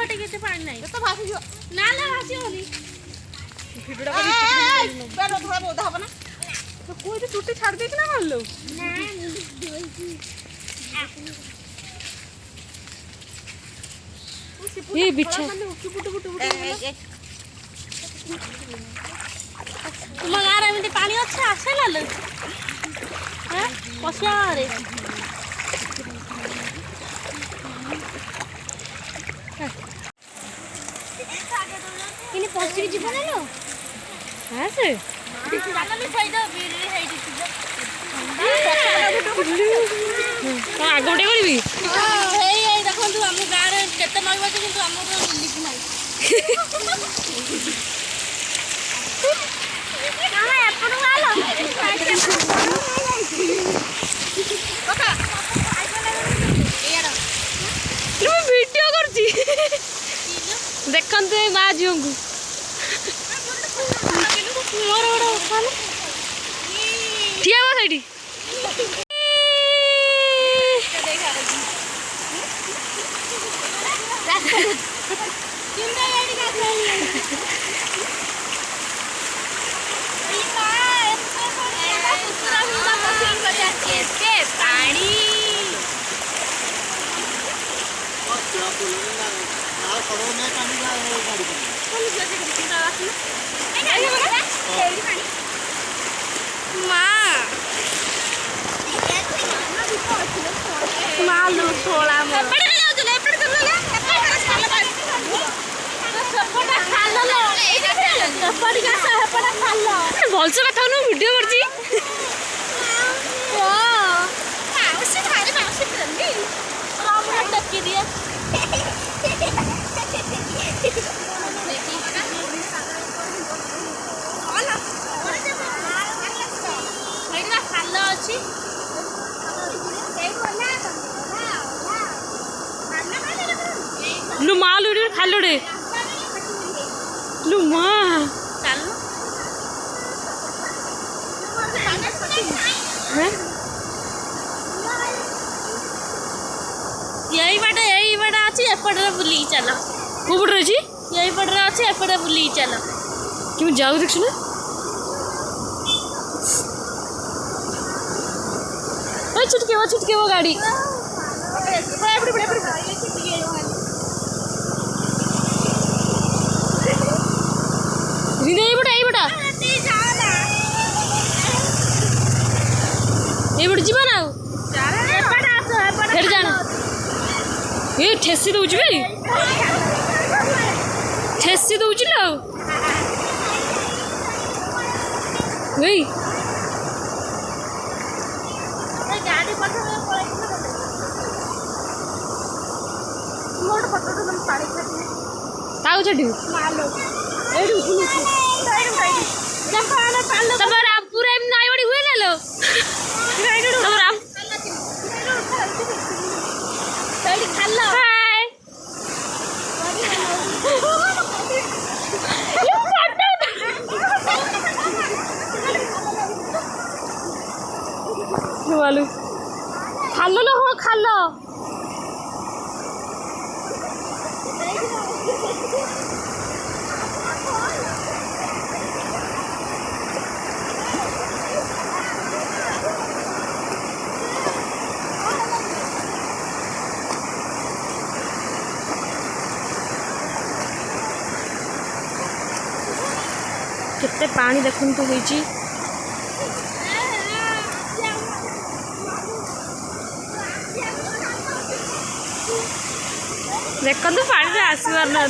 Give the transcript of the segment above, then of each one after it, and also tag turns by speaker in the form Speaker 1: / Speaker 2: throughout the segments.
Speaker 1: बाटे केते पानी नाही तो भासी जो नाला भासी होनी भिडड़ा का पेड़ थोड़ा बहुत हबा ना तो कोई तो छुट्टी छाड़ दे कि ना मान लो ना ये बिच्छा तुम गारे में पानी अच्छा आसे लाल हैं पसारे इने पसिक जीवन लो हां से जाना भी सही दो बीड़ी सही दिथिलो का आगोटे करबी हे हे देखंतु हम गारे केते नई बचे किंतु हमर लिखि नाही काहे एपन वाला कका तू वीडियो करछी देखंतु मा जियोंगु मोर ओडो खान ठिया बा साइडी किंदा याडी का मालू थोड़ा भलसे कथा वीडियो करछि लु मालू खालो रे लु मा चालू यही बाटे अच्छी एपटे बुली चल को पटे अच्छी यही पटे अच्छी एपटे बुली चल क्यों जाओ देखु ना छुटके वो गाड़ी ये जीवा ना फिर जाना ये ठेसी दौच ठेसी दौच चढ़ी पूरा नाई बड़ी हुए लो खालो लो हो खालो केते पानी देखुन तो होईची देखो तो पानी रे आसीबार ना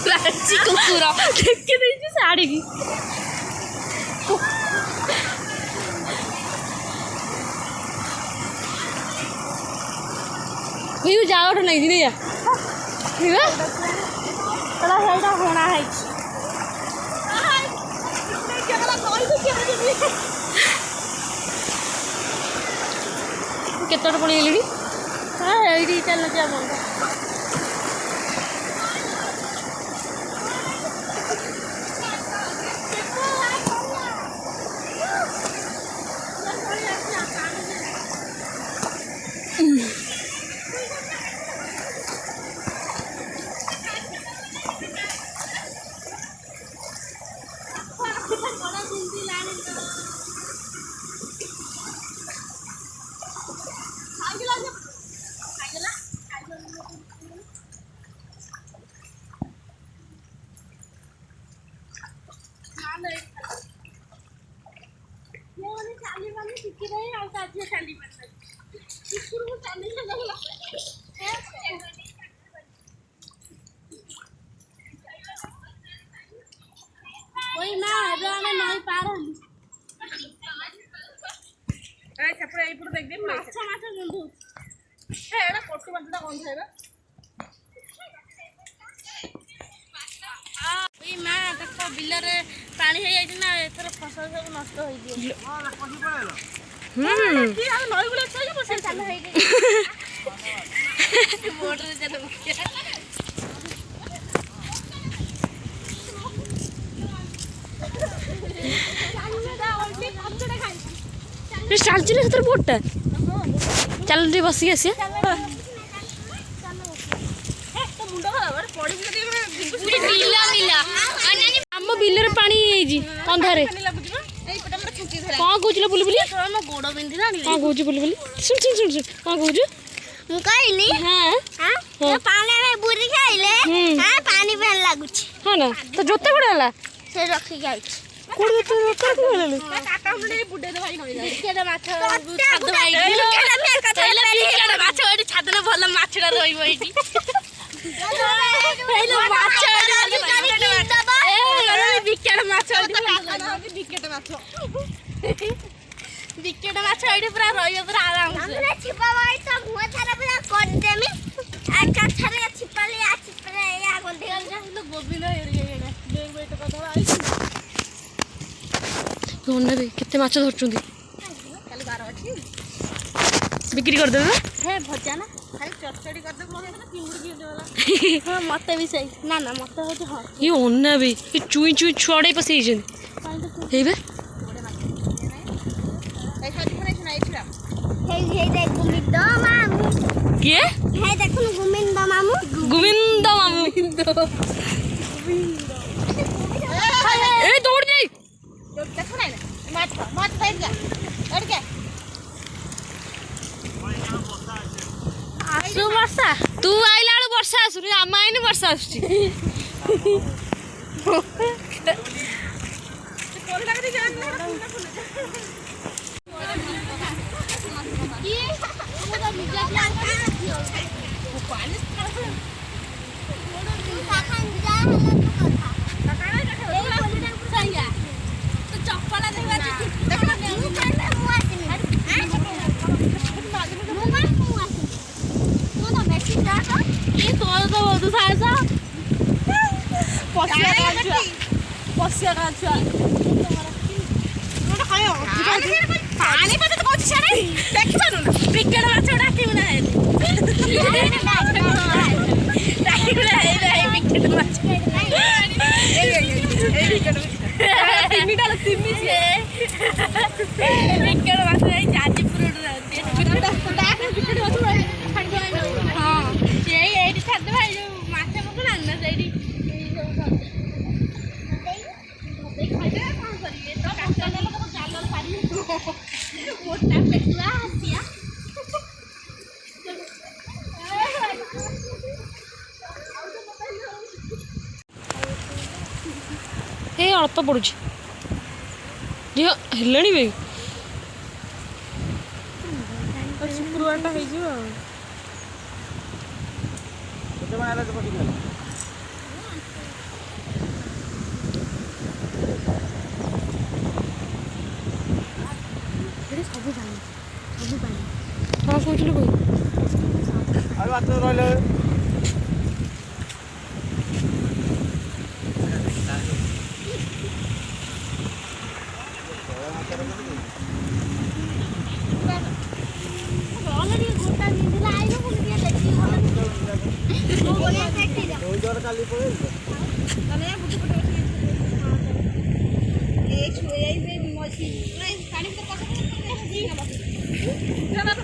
Speaker 1: प्राची कुकुरा देख के देची साड़ी की ये जाओ नहीं दिने या ठीक है बड़ा हेडा होना है केतटा पड़ी गेली हां एडी चल जा बंद ବିଲରେ ପାଣି ହେଇଯାଇଛି ନା ଏଥର ଫସଲ ସବୁ ନଷ୍ଟ ହେଇଯିବ।
Speaker 2: ଚାଲିଛି ନା ସେଥିରେ ବୋଟଟା ଚାଲ ଟିକେ ବସିକି ଆସିବା। ଆମ ବିଲରେ ପାଣି ହେଇଯାଇଛି କନ୍ଧାରେ। କଣ କହୁଥିଲ ବୁଲି ବୁଲି?
Speaker 1: ଗୋଡ ବିନ୍ଧିଲାଣି।
Speaker 2: କଣ କହୁଛୁ ବୁଲି ବୁଲି? ଶୁଣ ଶୁଣ ଶୁଣ ଶୁଣ କଣ କହୁଛୁ?
Speaker 3: ମୁଁ କହିଲି ପାଣି ବୁଡ଼ି ଖାଇଲେ ପାଣି ପାଇଁ ଲାଗୁଛି।
Speaker 2: ହଁ ନା ତ ଜୋତା କୋଉଟା ହେଲା?
Speaker 3: ସେ ରଖିକି ଆଇଛି।
Speaker 2: କୋଉଠି ଜୋତା କୋଉଠି
Speaker 1: ଭଲ ମାଛଟା ରହିବ ଏଇଠି। ବିକେଟ ମାଛ ଏଇଠି ପୁରା ରହିବ ପୁରା ଆରାମସେ।
Speaker 2: ନେବେ କେତେ ମାଛ ଧରୁଛନ୍ତି ବିକ୍ରି କରିଦେବେ।
Speaker 1: ଭଜା ନା ଖାଲି ଚଚଡ଼ି କରିଦେବୁ ମତେ ବି ସେଇ ନା ନା ମତେ ହଉଛି ହଁ
Speaker 2: ଇଏ ଅନାବେ ଏ ଚୁଇଁ ଚୁଇଁ ଛୁଆଡ଼େ ପଶି ହେଇଛନ୍ତି ହେଇବେ। କିଏ?
Speaker 3: গোবিন্দ মামু
Speaker 2: গোবিন্দ মামু ଏ ଦୌଡ଼ି ଯାଇ
Speaker 1: ଆସୁ ବର୍ଷା।
Speaker 2: ତୁ ଆଇଲା ବେଳୁ ବର୍ଷା ଆସୁନି ଆମ ଆଇନି ବର୍ଷା ଆସୁଛି। ଏ ଅଳ୍ପ ପଡୁଛି ଝିଅ ହେଲାଣି ବେ
Speaker 1: ଶୁକ୍ରବାରଟା ହେଇଯିବ ଆଉ।
Speaker 2: କଣ କହୁଥିଲୁ ବୋଉ?
Speaker 1: ପାଣି